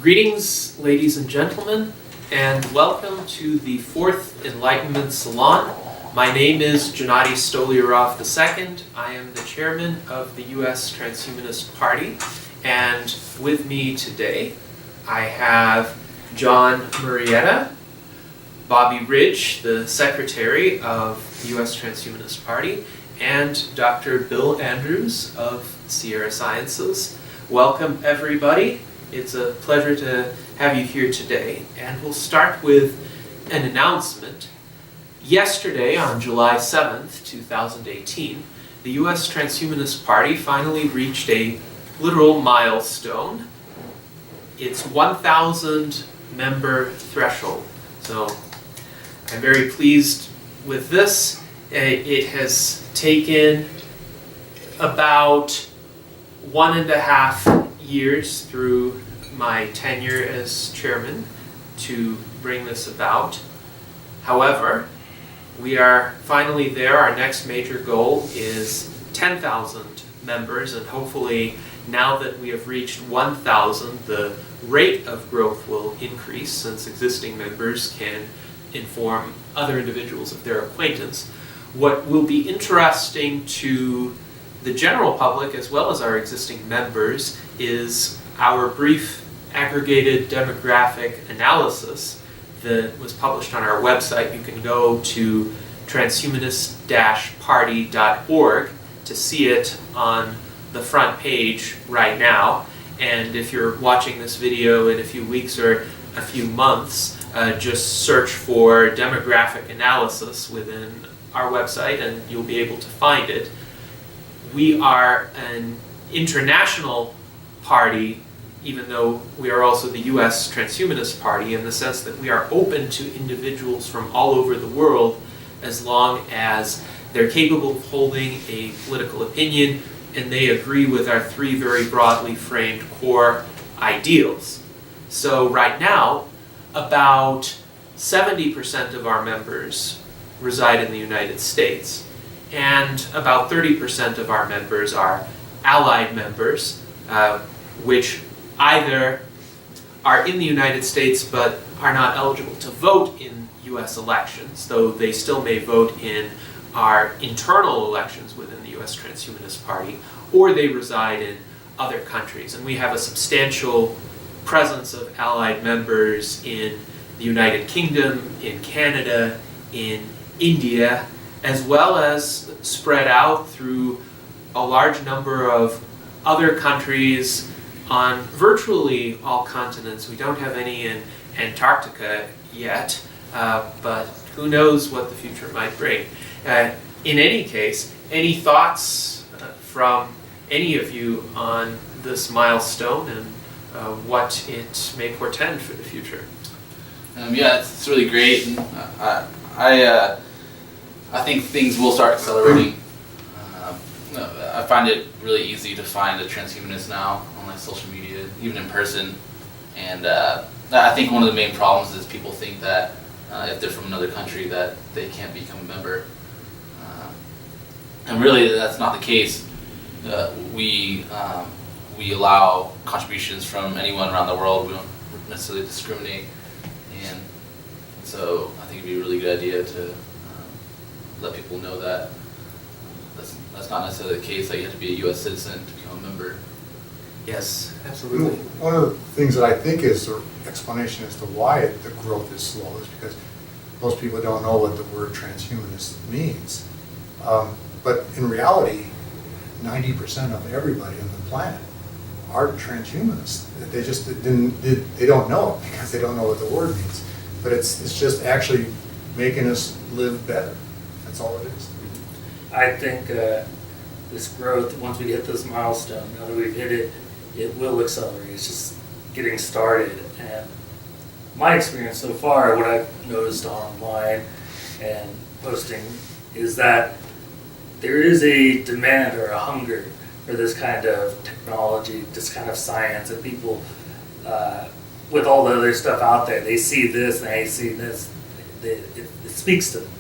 Greetings, ladies and gentlemen, and welcome to the Fourth Enlightenment Salon. My name is Gennady Stolyarov II. I am the chairman of the U.S. Transhumanist Party, and with me today I have John Murrieta, Bobby Ridge, the secretary of the U.S. Transhumanist Party, and Dr. Bill Andrews of Sierra Sciences. Welcome, everybody. It's a pleasure to have you here today, and we'll start with an announcement. Yesterday, on July 7th, 2018, the U.S. Transhumanist Party finally reached a literal milestone. Its 1,000 member threshold. So I'm very pleased with this. It has taken about 1.5 years through my tenure as chairman to bring this about. However, we are finally there. Our next major goal is 10,000 members, and hopefully now that we have reached 1,000, the rate of growth will increase since existing members can inform other individuals of their acquaintance. What will be interesting to the general public as well as our existing members is our brief aggregated demographic analysis that was published on our website. You can go to transhumanist-party.org to see it on the front page right now. And if you're watching this video in a few weeks or a few months, just search for demographic analysis within our website and you'll be able to find it. We are an international party, even though we are also the U.S. Transhumanist Party, in the sense that we are open to individuals from all over the world as long as they're capable of holding a political opinion and they agree with our three very broadly framed core ideals. So right now, about 70% of our members reside in the United States, and about 30% of our members are allied members, which either are in the United States but are not eligible to vote in U.S. elections, though they still may vote in our internal elections within the U.S. Transhumanist Party, or they reside in other countries. And we have a substantial presence of allied members in the United Kingdom, in Canada, in India, as well as spread out through a large number of other countries on virtually all continents. We don't have any in Antarctica yet, but who knows what the future might bring. In any case, any thoughts from any of you on this milestone and what it may portend for the future? Yeah, it's really great. And, I think things will start accelerating. I find it really easy to find a transhumanist now on like social media, even in person. And I think one of the main problems is people think that if they're from another country that they can't become a member. And really that's not the case. We allow contributions from anyone around the world. We don't necessarily discriminate. And so I think it'd be a really good idea to let people know that that's not necessarily the case, that you have to be a U.S. citizen to become a member. Yes, absolutely. One of the things that I think is the explanation as to why the growth is slow is because most people don't know what the word transhumanist means. But in reality, 90% of everybody on the planet are transhumanists. They just they don't know it because they don't know what the word means. But it's just actually making us live better. That's all it is. I think this growth, once we hit this milestone, now that we've hit it, it will accelerate. It's just getting started. And my experience so far, what I've noticed online and posting, is that there is a demand or a hunger for this kind of technology, this kind of science, and people, with all the other stuff out there, they see this and they see this, it speaks to them.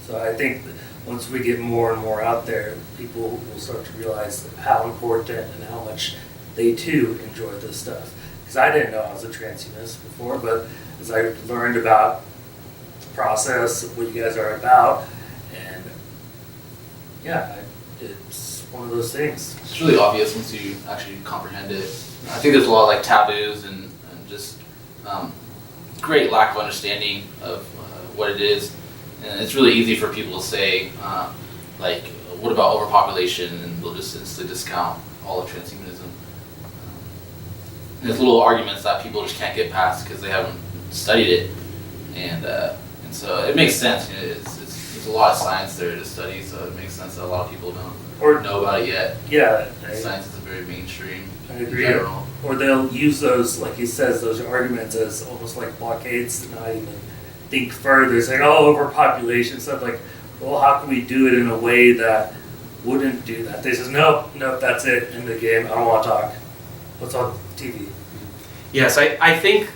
So I think that once we get more and more out there, people will start to realize how important and how much they too enjoy this stuff. because I didn't know I was a transhumanist before, but as I learned about the process, what you guys are about, and yeah, it's one of those things. It's really obvious once you actually comprehend it. I think there's a lot of like taboos and just great lack of understanding of what it is, and it's really easy for people to say like, what about overpopulation, and they'll just instantly discount all of transhumanism. And there's little arguments that people just can't get past because they haven't studied it, and so it makes sense. You know, there's a lot of science there to study, so it makes sense that a lot of people don't know about it yet. Yeah, science isn't very mainstream. I agree. In general. Or they'll use those, like he says, those arguments as almost like blockades to not even think further. It's like, oh, overpopulation stuff. Like, well, how can we do it in a way that wouldn't do that? They says, nope, that's it, end of the game. I don't want to talk. What's on TV? Yes, I think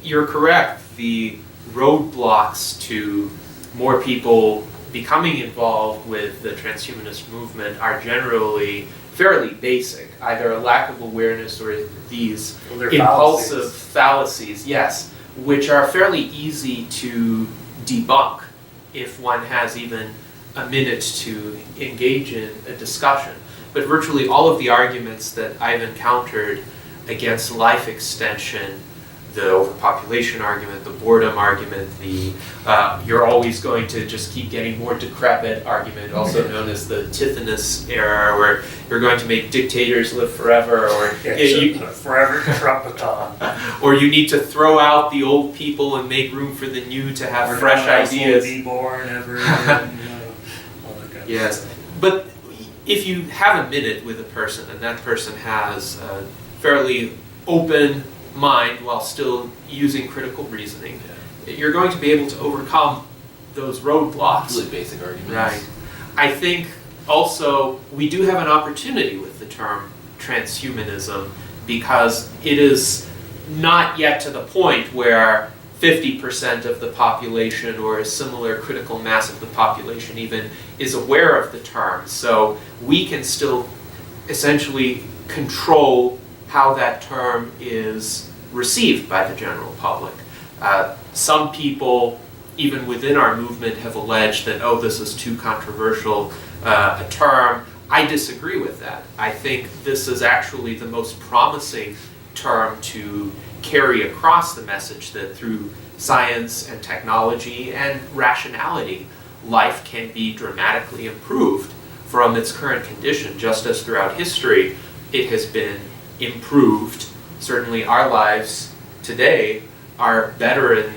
you're correct. The roadblocks to more people becoming involved with the transhumanist movement are generally fairly basic, either a lack of awareness or these impulsive fallacies, yes, which are fairly easy to debunk if one has even a minute to engage in a discussion. But virtually all of the arguments that I've encountered against life extension, the overpopulation argument, the boredom argument, the you're always going to just keep getting more decrepit argument, also known as the Tithonus era, where you're going to make dictators live forever, or forever Trumpeton. Or you need to throw out the old people and make room for the new to have fresh ideas. Be born ever again, all that kind of yes, stuff. But if you have a minute with a person and that person has a fairly open mind while still using critical reasoning, you're going to be able to overcome those roadblocks. Really basic arguments. Right. I think also we do have an opportunity with the term transhumanism because it is not yet to the point where 50% of the population or a similar critical mass of the population even is aware of the term. So we can still essentially control how that term is received by the general public. Some people, even within our movement, have alleged that, oh, this is too controversial a term. I disagree with that. I think this is actually the most promising term to carry across the message that through science and technology and rationality, life can be dramatically improved from its current condition, just as throughout history it has been improved. Certainly our lives today are better in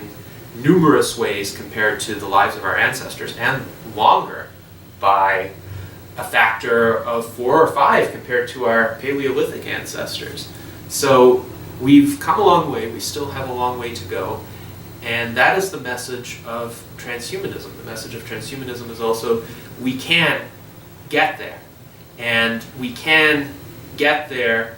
numerous ways compared to the lives of our ancestors, and longer by a factor of 4 or 5 compared to our Paleolithic ancestors. So we've come a long way, we still have a long way to go, and that is the message of transhumanism. The message of transhumanism is also we can get there, and we can get there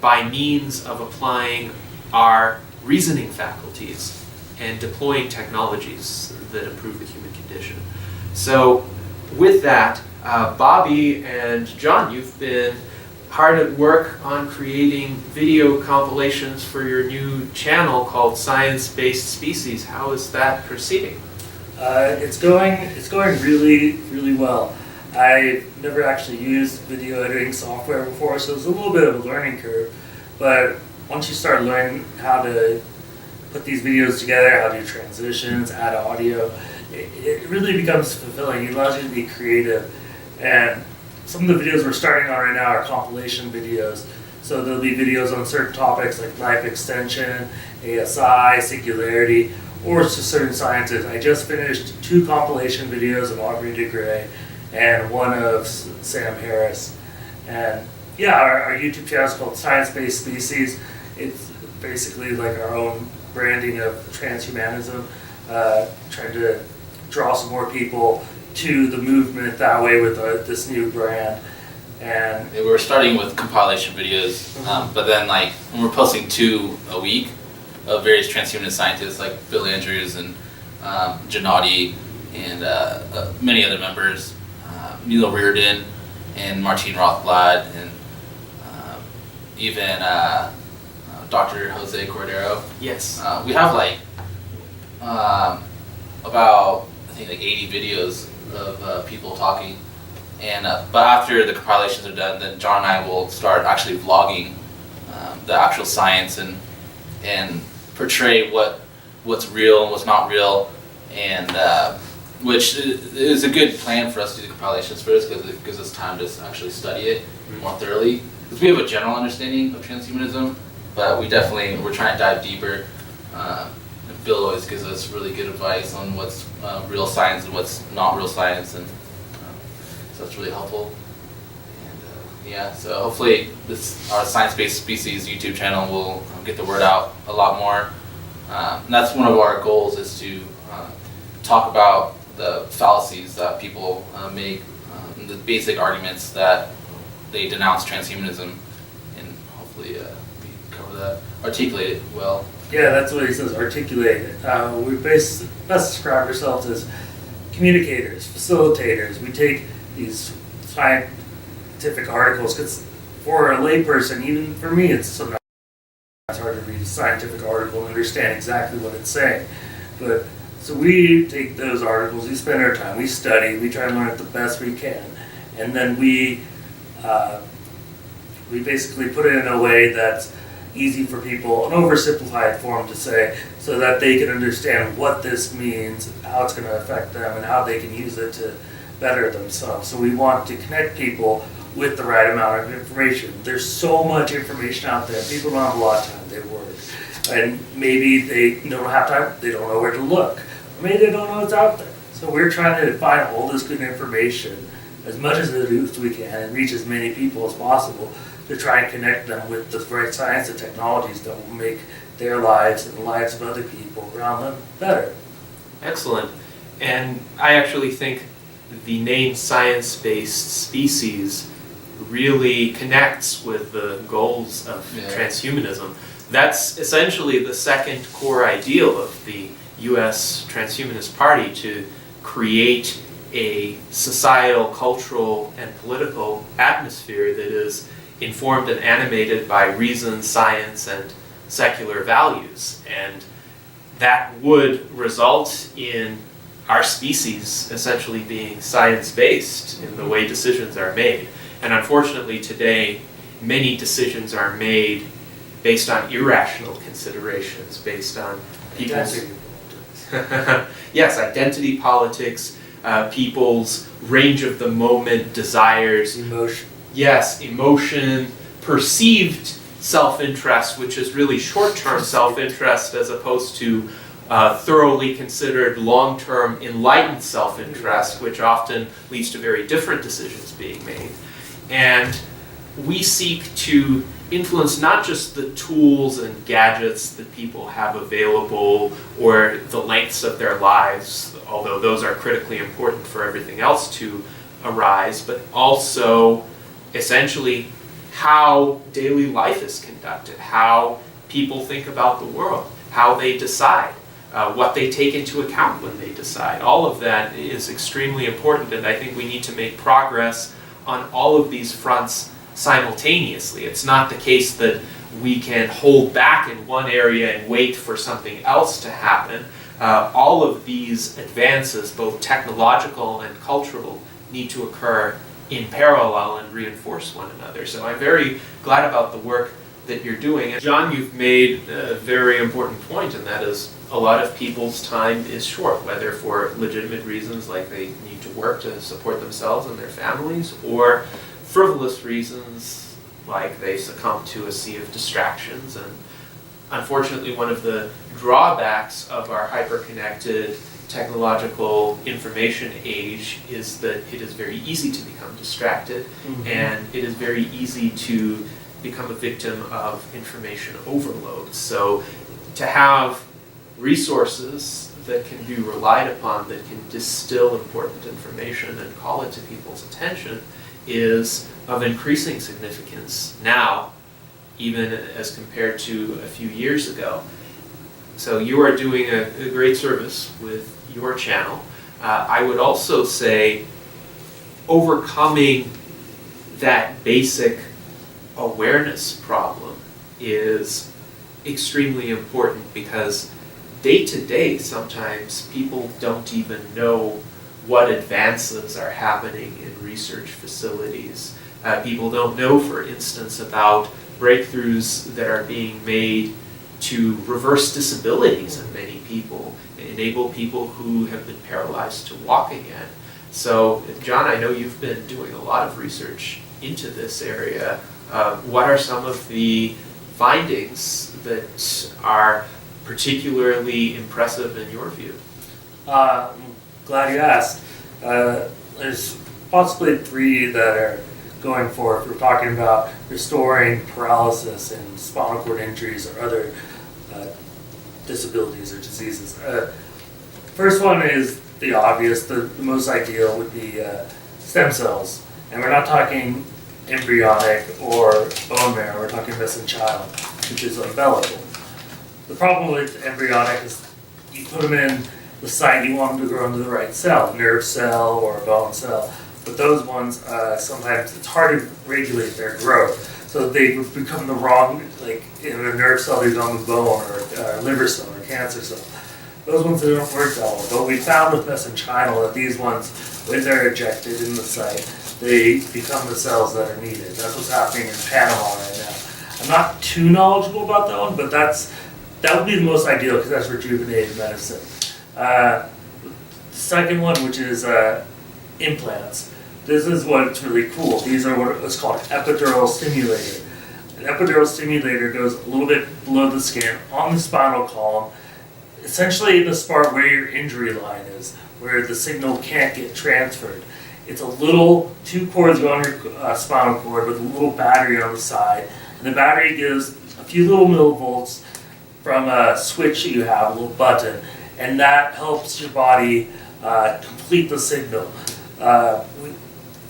by means of applying our reasoning faculties and deploying technologies that improve the human condition. So with that, Bobby and John, you've been hard at work on creating video compilations for your new channel called Science-Based Species. How is that proceeding? It's going really, really well. I've never actually used video editing software before, so it's a little bit of a learning curve. But once you start learning how to put these videos together, how to do transitions, add audio, it really becomes fulfilling. It allows you to be creative. And some of the videos we're starting on right now are compilation videos. So there'll be videos on certain topics like life extension, ASI, singularity, or to certain sciences. I just finished 2 compilation videos of Aubrey de Grey and one of Sam Harris. And yeah, our YouTube channel is called Science-Based Species. It's basically like our own branding of transhumanism, trying to draw some more people to the movement that way with this new brand. And we were starting with compilation videos, but then like when we're posting 2 a week of various transhumanist scientists like Bill Andrews and Gennady and many other members, Neil Reardon and Martine Rothblatt, and even Dr. Jose Cordero. Yes. We have like about I think like 80 videos of people talking, and but after the compilations are done, then John and I will start actually vlogging the actual science and portray what's real and what's not real, and which is a good plan for us to do the compilations first because it gives us time to actually study it more thoroughly. Because we have a general understanding of transhumanism, but we're trying to dive deeper. And Bill always gives us really good advice on what's real science and what's not real science, and so that's really helpful. And yeah, so hopefully our science-based species YouTube channel will get the word out a lot more. And that's one of our goals, is to talk about the fallacies that people make, the basic arguments that they denounce transhumanism, and hopefully we cover that, articulate it well. Yeah, that's what he says, articulate it. We best describe ourselves as communicators, facilitators. We take these scientific articles, because for a layperson, even for me, it's sometimes hard to read a scientific article and understand exactly what it's saying. But so we take those articles, we spend our time, we study, we try and learn it the best we can, and then we basically put it in a way that's easy for people, an oversimplified form to say, so that they can understand what this means, how it's going to affect them, and how they can use it to better themselves. So we want to connect people with the right amount of information. There's so much information out there. People don't have a lot of time. They work, and maybe they don't have time. They don't know where to look. Or maybe they don't know what's out there. So we're trying to find all this good information as much as we can and reach as many people as possible to try and connect them with the right science and technologies that will make their lives and the lives of other people around them better. Excellent. And I actually think the name science-based species really connects with the goals of transhumanism. That's essentially the second core ideal of the U.S. Transhumanist Party, to create a societal, cultural, and political atmosphere that is informed and animated by reason, science, and secular values. And that would result in our species essentially being science-based in the way decisions are made. And unfortunately today, many decisions are made based on irrational considerations, based on people's... Yes, identity politics, people's range of the moment desires. Emotion. Yes, emotion, perceived self-interest, which is really short-term self-interest as opposed to thoroughly considered long-term enlightened self-interest, which often leads to very different decisions being made. And we seek to influence not just the tools and gadgets that people have available or the lengths of their lives, although those are critically important for everything else to arise, but also essentially how daily life is conducted, how people think about the world, how they decide, what they take into account when they decide. All of that is extremely important, and I think we need to make progress on all of these fronts simultaneously. It's not the case that we can hold back in one area and wait for something else to happen. All of these advances, both technological and cultural, need to occur in parallel and reinforce one another. So I'm very glad about the work that you're doing. And John, you've made a very important point, and that is a lot of people's time is short, whether for legitimate reasons like they need to work to support themselves and their families, or frivolous reasons like they succumb to a sea of distractions. And unfortunately, one of the drawbacks of our hyper-connected technological information age is that it is very easy to become distracted, and it is very easy to become a victim of information overload. So to have resources that can be relied upon, that can distill important information and call it to people's attention, is of increasing significance now, even as compared to a few years ago. So you are doing a great service with your channel. I would also say overcoming that basic awareness problem is extremely important because day to day sometimes people don't even know what advances are happening in research facilities. People don't know, for instance, about breakthroughs that are being made to reverse disabilities in many people, enable people who have been paralyzed to walk again. So, John, I know you've been doing a lot of research into this area. What are some of the findings that are particularly impressive in your view? I'm glad you asked. There's possibly 3 that are going for if we're talking about restoring paralysis and spinal cord injuries or other disabilities or diseases. First one is the obvious, the most ideal would be stem cells. And we're not talking embryonic or bone marrow, we're talking mesenchymal, which is umbilical. The problem with embryonic is you put them in the site you want them to grow into the right cell, a nerve cell or a bone cell. But those ones, sometimes it's hard to regulate their growth. So they become the wrong, like in a nerve cell, they become a bone or a liver cell or a cancer cell. Those ones that don't work that well. But we found with mesenchymal that these ones, when they're ejected in the site, they become the cells that are needed. That's what's happening in Panama right now. I'm not too knowledgeable about that one, but that would be the most ideal because that's rejuvenated medicine. The second one, which is implants. This is what's really cool. These are what's called epidural stimulator. An epidural stimulator goes a little bit below the skin on the spinal column, essentially the spot where your injury line is, where the signal can't get transferred. It's a little 2 cords go on your spinal cord with a little battery on the side, and the battery gives a few little millivolts from a switch that you have, a little button, and that helps your body complete the signal.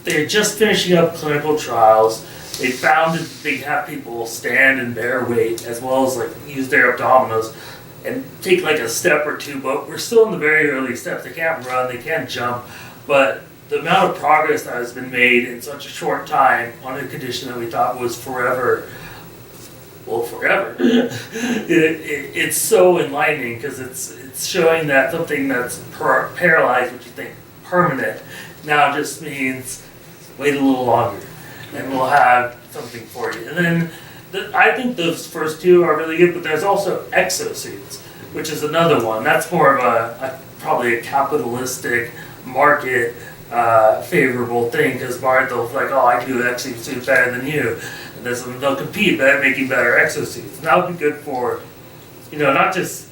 They're just finishing up clinical trials. They found that they have people stand and bear weight as well as like use their abdominals and take like a step or 2, but we're still in the very early steps. They can't run, they can't jump, but the amount of progress that has been made in such a short time on a condition that we thought was forever, it's so enlightening because it's showing that something that's paralyzed, which you think permanent, now just means wait a little longer and we'll have something for you. And then I think those first 2 are really good, but there's also exosuits, which is another one. That's more of probably a capitalistic market favorable thing because they'll like, oh, I can do an exosuit better than you. And they'll compete by making better exosuits. And that would be good for, not just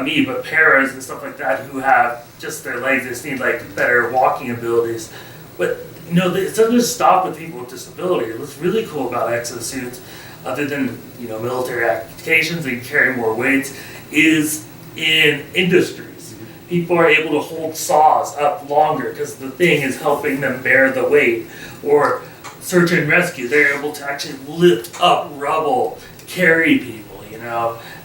me, but paras and stuff like that who have just their legs, just need like better walking abilities. But it doesn't just stop with people with disabilities. What's really cool about exosuits, other than military applications and carry more weights, is in industries. People are able to hold saws up longer because the thing is helping them bear the weight. Or search and rescue, they're able to actually lift up rubble, carry people,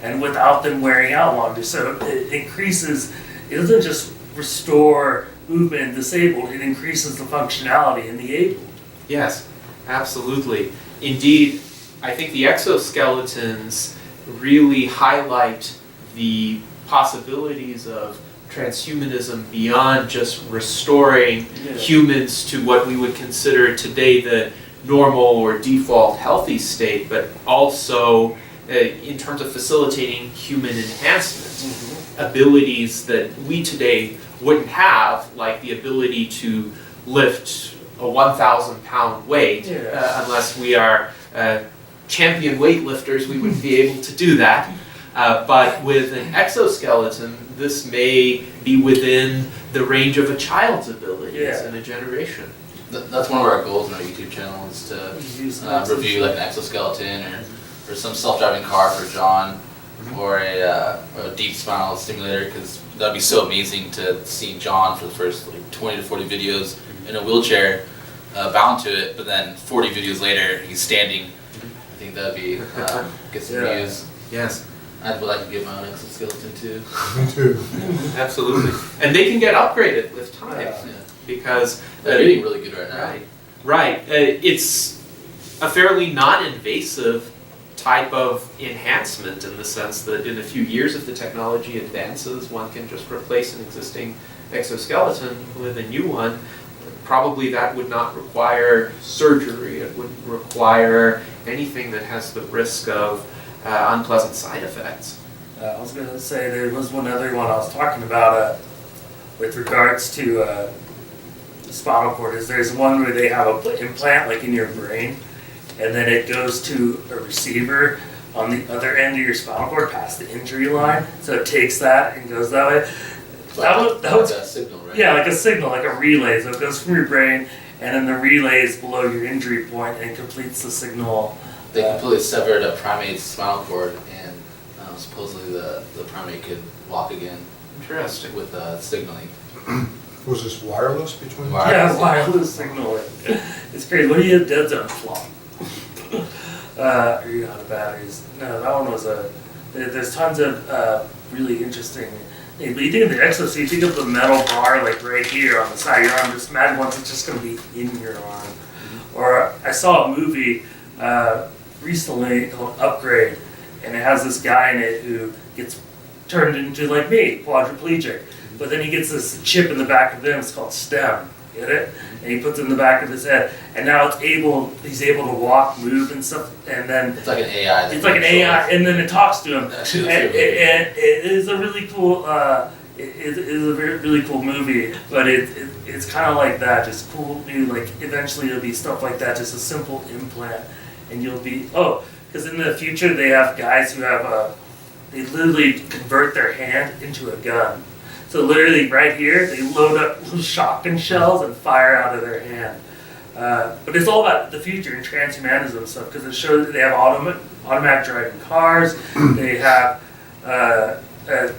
and without them wearing out longer. So it increases, it doesn't just restore movement in disabled, it increases the functionality in the able. Yes, absolutely. Indeed, I think the exoskeletons really highlight the possibilities of transhumanism beyond just restoring humans to what we would consider today the normal or default healthy state, but also in terms of facilitating human enhancement, abilities that we today wouldn't have, like the ability to lift a 1,000-pound weight, unless we are champion weightlifters, we wouldn't be able to do that. But with an exoskeleton, this may be within the range of a child's abilities in a generation. That's one of our goals in our YouTube channel is to review like an exoskeleton or some self-driving car for John, or a deep spinal stimulator, because that'd be so amazing to see John for the first 20 to 40 videos in a wheelchair bound to it, but then 40 videos later he's standing. I think that'd be get some views. Yes. I'd like to get my own exoskeleton too. Me too. Absolutely. And they can get upgraded with time because they're getting really good right now. Right. It's a fairly non-invasive type of enhancement in the sense that in a few years, if the technology advances, one can just replace an existing exoskeleton with a new one. Probably that would not require surgery. It wouldn't require anything that has the risk of unpleasant side effects. I was going to say there was one other one I was talking about with regards to the spinal cord. Is there's one where they have an implant like in your brain, and then it goes to a receiver on the other end of your spinal cord past the injury line. So it takes that and goes that way. That was a signal, right? Yeah, like a signal, like a relay. So it goes from your brain, and then the relay is below your injury point and completes the signal. They completely severed a primate's spinal cord, and supposedly the primate could walk again. Interesting. With signaling. Was this wireless between? Yeah, wireless signaling. It's crazy. What do you dead zone flop? Are you out of batteries? No, that one was there's tons of really interesting things. But you think of the exo, so you think of the metal bar like right here on the side of your arm. Just imagine once it's just going to be in your arm. Or I saw a movie recently called Upgrade, and it has this guy in it who gets turned into like me, quadriplegic. But then he gets this chip in the back of him. It's called STEM. Get it? And he puts it in the back of his head, and now he's able to walk, move, and stuff. And then it's like an AI. It's like an AI, and then it talks to him. And it is a really cool. It is a really cool movie, but it's kind of like that, just cool new. Like eventually it'll be stuff like that, just a simple implant, and you'll be because in the future they have guys who have they literally convert their hand into a gun. So literally right here, they load up shotgun shells and fire out of their hand. But it's all about the future and transhumanism stuff, because it shows that they have automatic driving cars, they have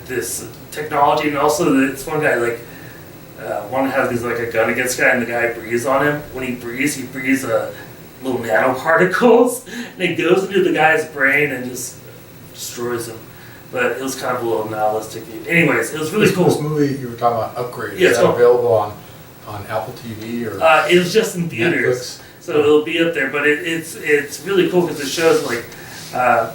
this technology, and also this one guy, one has these like a gun against guy, and the guy breathes on him. When he breathes little nanoparticles, and it goes into the guy's brain and just destroys him. But it was kind of a little nihilistic view. Anyways, it was really cool. This movie you were talking about, Upgrade, yeah, is that available on Apple TV or it was just in theaters, Netflix? So it'll be up there. But it's really cool because it shows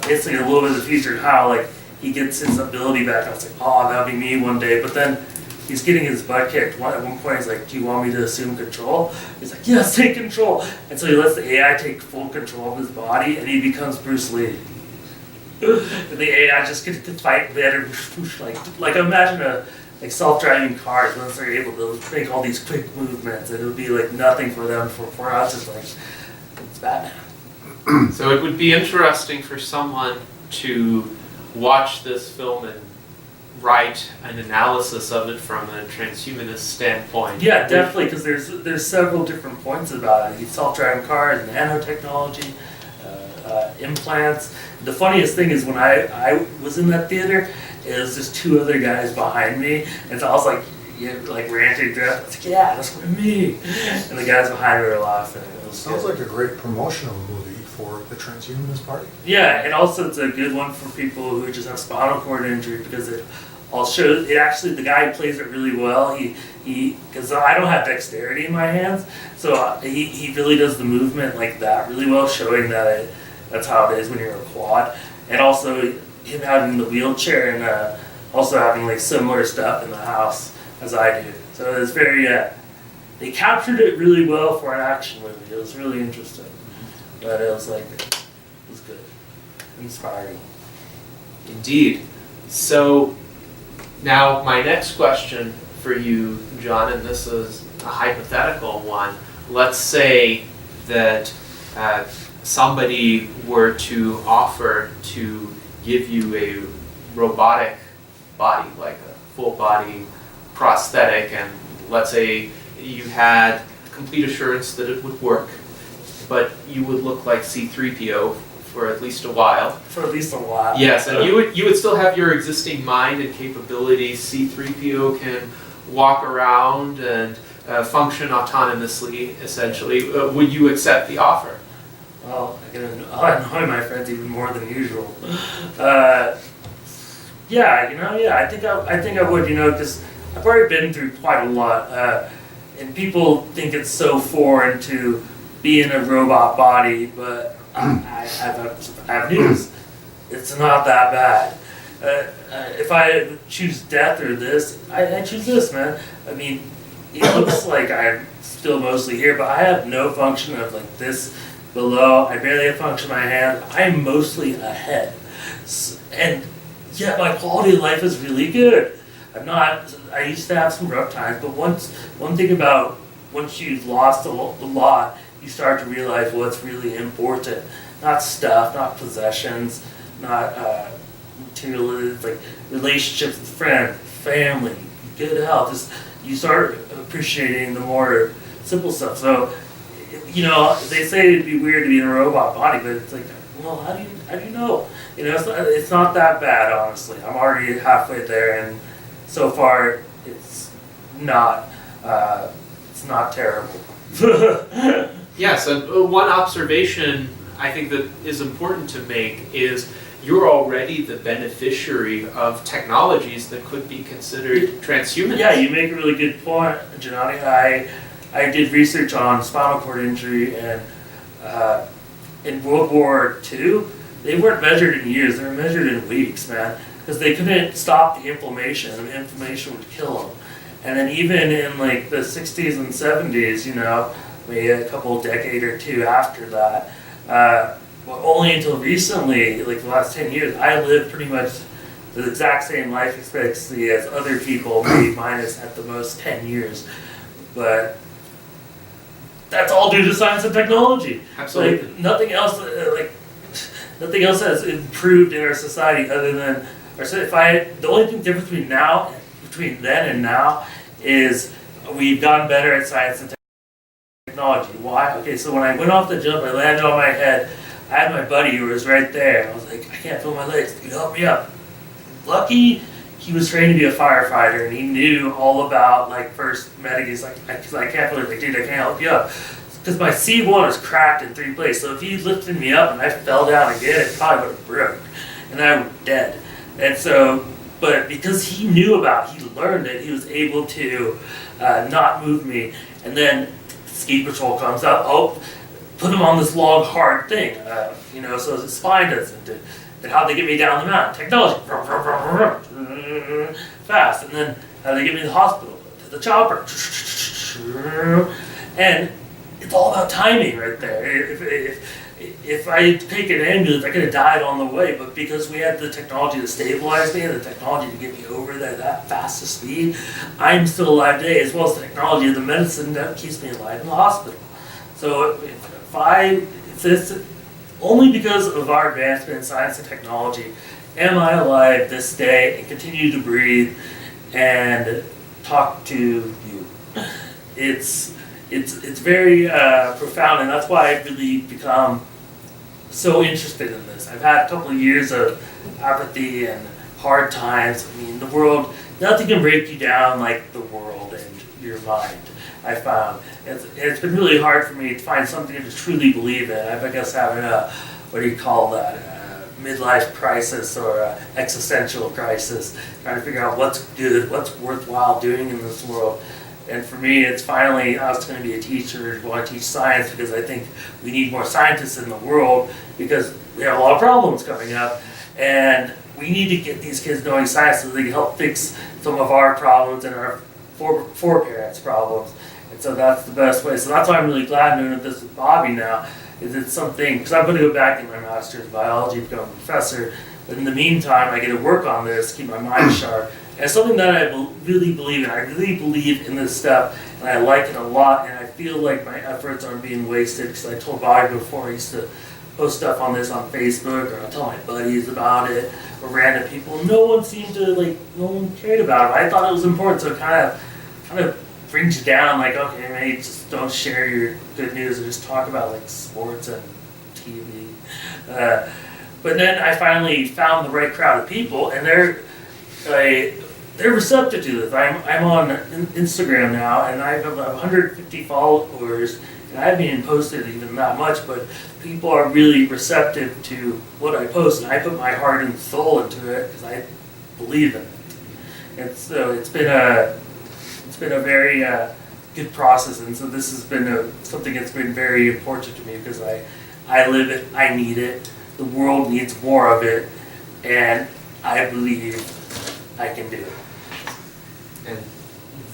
basically a little bit of the future and how he gets his ability back. I was like, oh, that'll be me one day. But then he's getting his butt kicked. At one point, he's like, do you want me to assume control? He's like, yes, take control. And so he lets the AI take full control of his body, and he becomes Bruce Lee. And the AI just gets to fight better. Like imagine self-driving cars, once they're able to make all these quick movements, and it would be like nothing for them. For us, it's Batman. So it would be interesting for someone to watch this film and write an analysis of it from a transhumanist standpoint. Yeah, definitely, because there's several different points about it. Self-driving cars, nanotechnology, implants. The funniest thing is when I was in that theater, it was just two other guys behind me, and so I was ranting to I was like, yeah, that's me. And the guys behind me were laughing. It was Sounds good. like a great promotional movie for the Transhumanist Party. Yeah, and also it's a good one for people who just have spinal cord injury, because I'll show it. Actually, the guy who plays it really well. Because I don't have dexterity in my hands, so he really does the movement like that really well, showing that that's how it is when you're a quad. And also him having the wheelchair and also having similar stuff in the house as I do. So it's very they captured it really well for an action movie. It was really interesting, but it was good, inspiring. Indeed. So now my next question for you, John, and this is a hypothetical one. Let's say that somebody were to offer to give you a robotic body, like a full body prosthetic, and let's say you had complete assurance that it would work, but you would look like C-3PO for at least a while. For at least a while. Yes, and you would still have your existing mind and capabilities. C-3PO can walk around and function autonomously, essentially. Would you accept the offer? Well, I'll annoy my friends even more than usual. I think I would, because I've already been through quite a lot, and people think it's so foreign to be in a robot body, but I have news. It's not that bad. If I choose death or this, I choose this, man. I mean, it looks like I'm still mostly here, but I have no function of like this below. I barely have function in my hand. I'm mostly ahead. And yet my quality of life is really good. I used to have some rough times, but one thing about once you've lost a lot, you start to realize what's really important. Not stuff, not possessions, not material, like relationships with friends, family, good health. Just, you start appreciating the more simple stuff. So, they say it'd be weird to be in a robot body, but it's like, well, how do you know? It's not that bad, honestly. I'm already halfway there, and so far, it's not terrible. Yes, one observation I think that is important to make is you're already the beneficiary of technologies that could be considered transhumanist. Yeah, you make a really good point, Gennady. I did research on spinal cord injury, and in World War II, they weren't measured in years, they were measured in weeks, man, because they couldn't stop the inflammation, and the inflammation would kill them. And then even in like the 60s and 70s, maybe a couple decade or two after that, well, only until recently, like the last 10 years, I lived pretty much the exact same life expectancy as other people, maybe minus at the most 10 years. But that's all due to science and technology. Absolutely. Like nothing else has improved in our society other than the only thing difference between then and now is we've gotten better at science and technology. Why? Okay, so when I went off the jump, I landed on my head. I had my buddy who was right there. I was like, I can't feel my legs. Dude, help me up. Lucky he was trained to be a firefighter, and he knew all about like first medic. He's like, because I can't feel it. Like, dude, I can't help you up. Because my C1 is cracked in 3 places. So if he lifted me up and I fell down again, it probably would have broke, and I would be dead. And so, but because he learned it, he was able to not move me. And then ski patrol comes up. Oh, put him on this long, hard thing, so his spine doesn't. And how they get me down the mountain? Technology, fast. And then how they get me to the hospital? To the chopper, and it's all about timing right there. If I take an ambulance, I could have died on the way, but because we had the technology to stabilize me and the technology to get me over that fast speed, I'm still alive today, as well as the technology of the medicine that keeps me alive in the hospital. So only because of our advancement in science and technology am I alive this day and continue to breathe and talk to you. It's very profound, and that's why I've really become so interested in this. I've had a couple of years of apathy and hard times. I mean, the world, nothing can break you down like the world and your mind. I found it's been really hard for me to find something to truly believe in. I guess having midlife crisis or existential crisis, trying to figure out what's good, what's worthwhile doing in this world. And for me, it's finally, I was going to be a teacher, want to teach science, because I think we need more scientists in the world, because we have a lot of problems coming up, and we need to get these kids knowing science so they can help fix some of our problems and our foreparents' problems. And so that's the best way. So that's why I'm really glad doing this with Bobby now, is it's something, because I'm going to go back in my master's in biology, become a professor, but in the meantime, I get to work on this, keep my mind sharp. And it's something that I really believe in. I really believe in this stuff, and I like it a lot, and I feel like my efforts aren't being wasted, because I told Bobby before, I used to post stuff on this on Facebook, or I'll tell my buddies about it, or random people. No one seemed to, no one cared about it. I thought it was important, so it kind of brings you down, like, okay, maybe just don't share your good news, or just talk about, sports and TV. But then I finally found the right crowd of people, and they're receptive to this. I'm on Instagram now, and I have 150 followers, and I haven't even posted even that much, but people are really receptive to what I post, and I put my heart and soul into it because I believe in it. And so it's been a very good process, and so this has been something that's been very important to me, because I live it, I need it, the world needs more of it, and I believe I can do it. And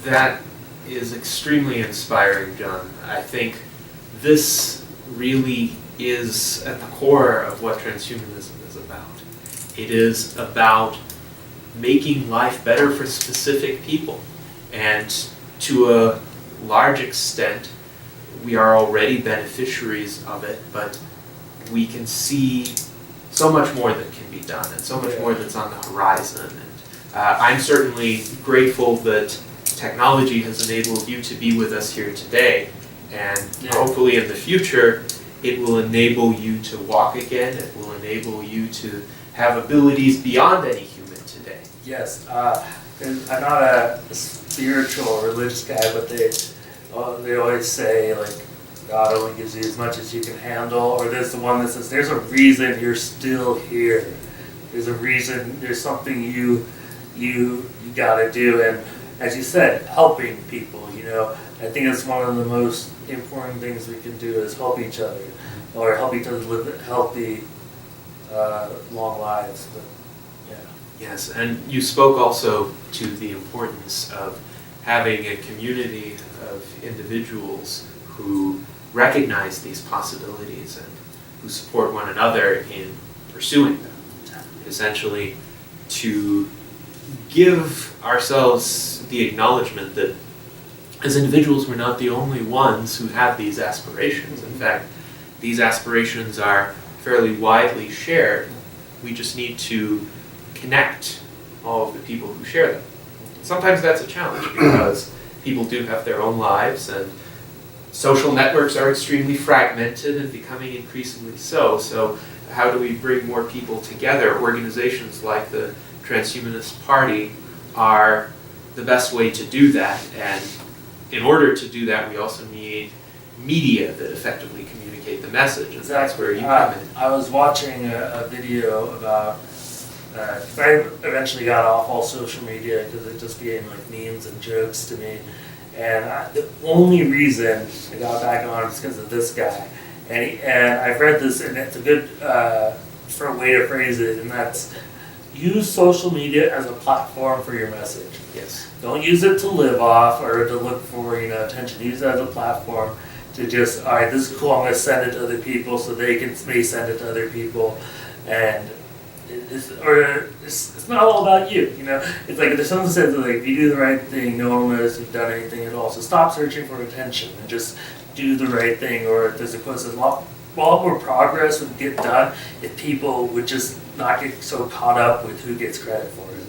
that is extremely inspiring, John. I think this really is at the core of what transhumanism is about. It is about making life better for specific people. And to a large extent, we are already beneficiaries of it, but we can see so much more that can be done and so much more that's on the horizon. And I'm certainly grateful that technology has enabled you to be with us here today, and hopefully in the future it will enable you to walk again, it will enable you to have abilities beyond any human today. Yes, and I'm not a spiritual or religious guy, but they always say, like, God only gives you as much as you can handle, or there's the one that says there's a reason you're still here. There's a reason, there's something you gotta do, and as you said, helping people, I think it's one of the most important things we can do is help each other, or help each other live healthy, long lives. But, Yes, and you spoke also to the importance of having a community of individuals who recognize these possibilities and who support one another in pursuing them. Essentially, to give ourselves the acknowledgement that as individuals we're not the only ones who have these aspirations. In fact, these aspirations are fairly widely shared. We just need to connect all of the people who share them. Sometimes that's a challenge because people do have their own lives and social networks are extremely fragmented and becoming increasingly so. So how do we bring more people together? Organizations like the Transhumanist Party are the best way to do that, and in order to do that we also need media that effectively communicate the message, and that's where you come in. I was watching a video about, because I eventually got off all social media because it just became like memes and jokes to me, and the only reason I got back on is because of this guy, and I've read this, and it's a good for a way to phrase it, and that's use social media as a platform for your message. Yes. Don't use it to live off or to look for attention. Use it as a platform to just, all right, this is cool, I'm going to send it to other people so they may send it to other people, and it's not all about you, It's like if someone says that, like, if you do the right thing, no one will notice you've done anything at all. So stop searching for attention and just do the right thing. Or there's a quote that says, a lot more progress would get done if people would just not get so caught up with who gets credit for it.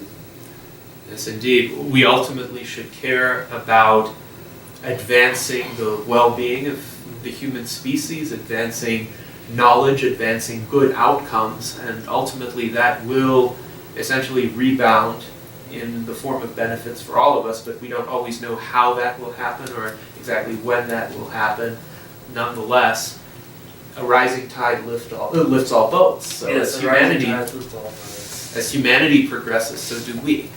Yes, indeed. We ultimately should care about advancing the well-being of the human species, advancing knowledge, advancing good outcomes, and ultimately that will essentially rebound in the form of benefits for all of us, but we don't always know how that will happen or exactly when that will happen. Nonetheless, a rising tide lifts all boats. So Yes, as humanity progresses, so do we.